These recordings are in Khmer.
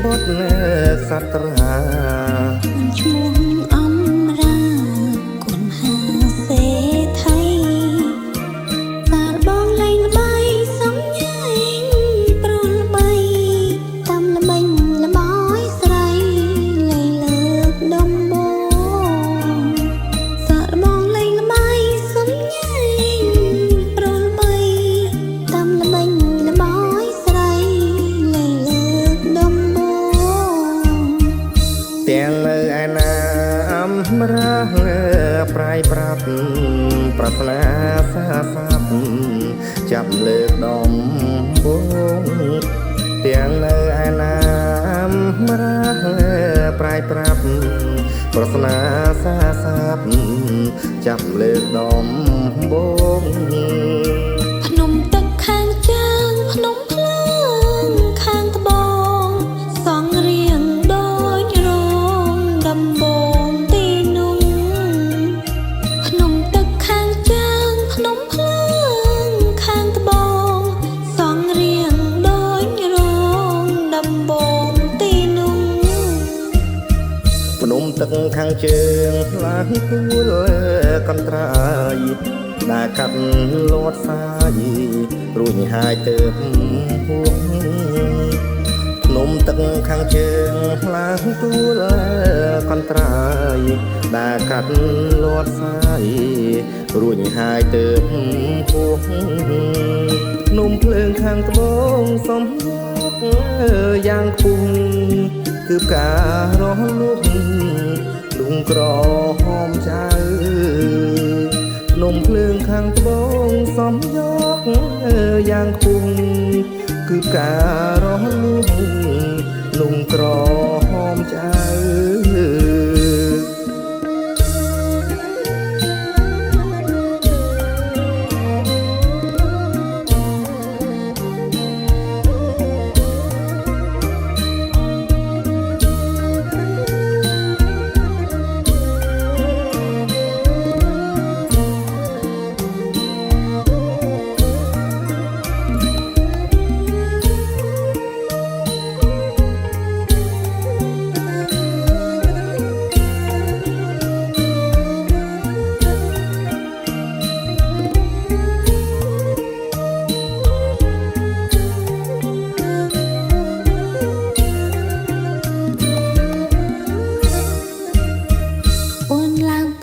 បុត្រសត្រាឈ្មោះអំរាគុណហាសេថៃសាលបងលែងល្បីសំញែងព្រុលបីតាមល្បិញល្បយស្រីលែងលើកដំបងសាលបងលែងល្បីសំញែងព្រុលបីតាមល្បិញល្បយស្រីលែងលើកដំបងទាំងនៅឯណាអំរះប្រៃប្រាប់ប្រាថ្នាសាសាប់ចាប់លើកដំបងទាំងនៅឯណាអំរះប្រៃប្រាប់ប្រាថ្នាសាសាប់ចាប់លើកដំបងភ្នំទឹកខាងជើងភ្នំភ្លើងខាងត្បូងសង់រៀងដូចរោងដំបងទីនោះភ្នំទឹកខាងជើងភ្នំភ្លើងខាងត្បូងសង់រៀងដូចរោងដំបងទីនោះភ្នំទឹកខាងជើងឡើងទួលកន្ត្រាយដែលកាត់លាត់សាយរួចហើយទៅពួងភ្នំទឹកខាងជើងឡើងទួលកន្ត្រាយដែលកាត់លាត់សាយរួចហើយទៅពួងភ្នំភ្លើងខាងត្បូងសំយកយ៉ាងខ្ពស់គឺផ្ការស់លុកលំក្រហមចៅភ្នំភ្លើងខាងត្បូងសំយកយ៉ាងខ្ពស់គឺផ្ការស់លុកលំក្រហមចៅ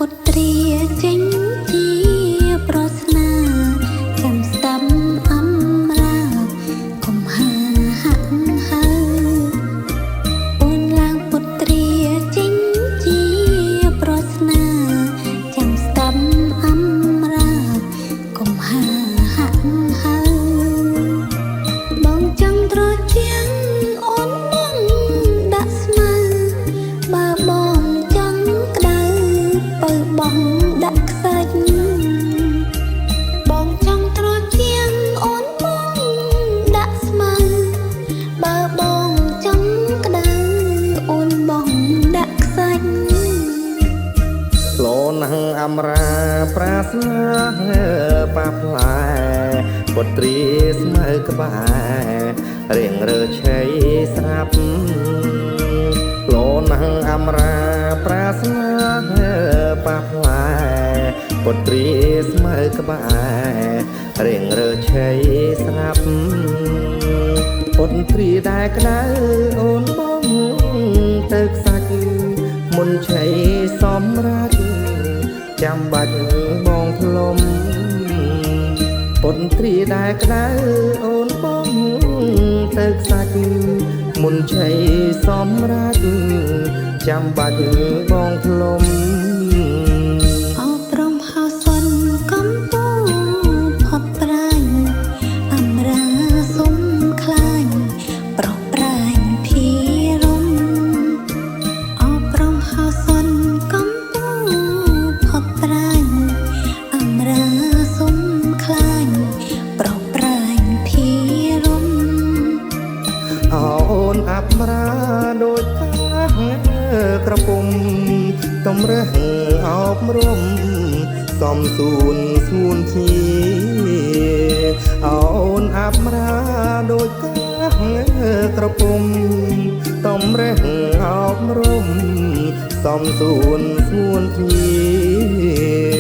ពុត្រាចេញជាប្រស្នាចាំស្ដាប់អំរាកុំហាហាក់ហើអូនឡើងពុត្រាចេញជាប្រស្នាចាំស្ដាប់អំរាកុំហាហាក់ហើបងចង់ត្រជាក់អូនបងដាក់ស្មៅបើបងចង់ក្តៅបើបងដាក់ខ្សាច់បងចង់ត្រជាក់អូនបងដាក់ស្មៅបើបងចង់ក្តៅអូនបងដាក់ខ្សាច់លោណាំងអមរាប្រាស្នាប៉ាផ្លែពុត្រីស្មើក្បែររៀងរើឆៃស្រាប់លោណាំងអមរាប្រាស្នាប៉ាផ្លែពុត្រីស្មើក្បែររៀងរើឆៃស្រាប់ពុត្រីដែលក្តៅអូនបងទៅខ្សាច់មុនឆៃសម្រាប់ចាំបាច់បងផ្លុំពុត្រីដែលក្តៅអូនបងទៅខ្សាច់មុនឆៃសម្រាប់ចាំបាច់បងផ្លុំអោព្រមហៅសុនកំពូផុតប្រាញ់អមរាសុំខ្លាញ់ប្រោះប្រាញ់ភីរំអោព្រមហៅសុនកំពូផុតប្រាញ់អមរាសុំខ្លាញ់ប្រោះប្រាញ់ភីរំអូនអបរាដូចក្រពុំតម្រះអោបរំសំសួនស្ងួនជាអូនអាប់រាដូចកាក្រពុំ តំរះអោបរំសំសួនសួនធី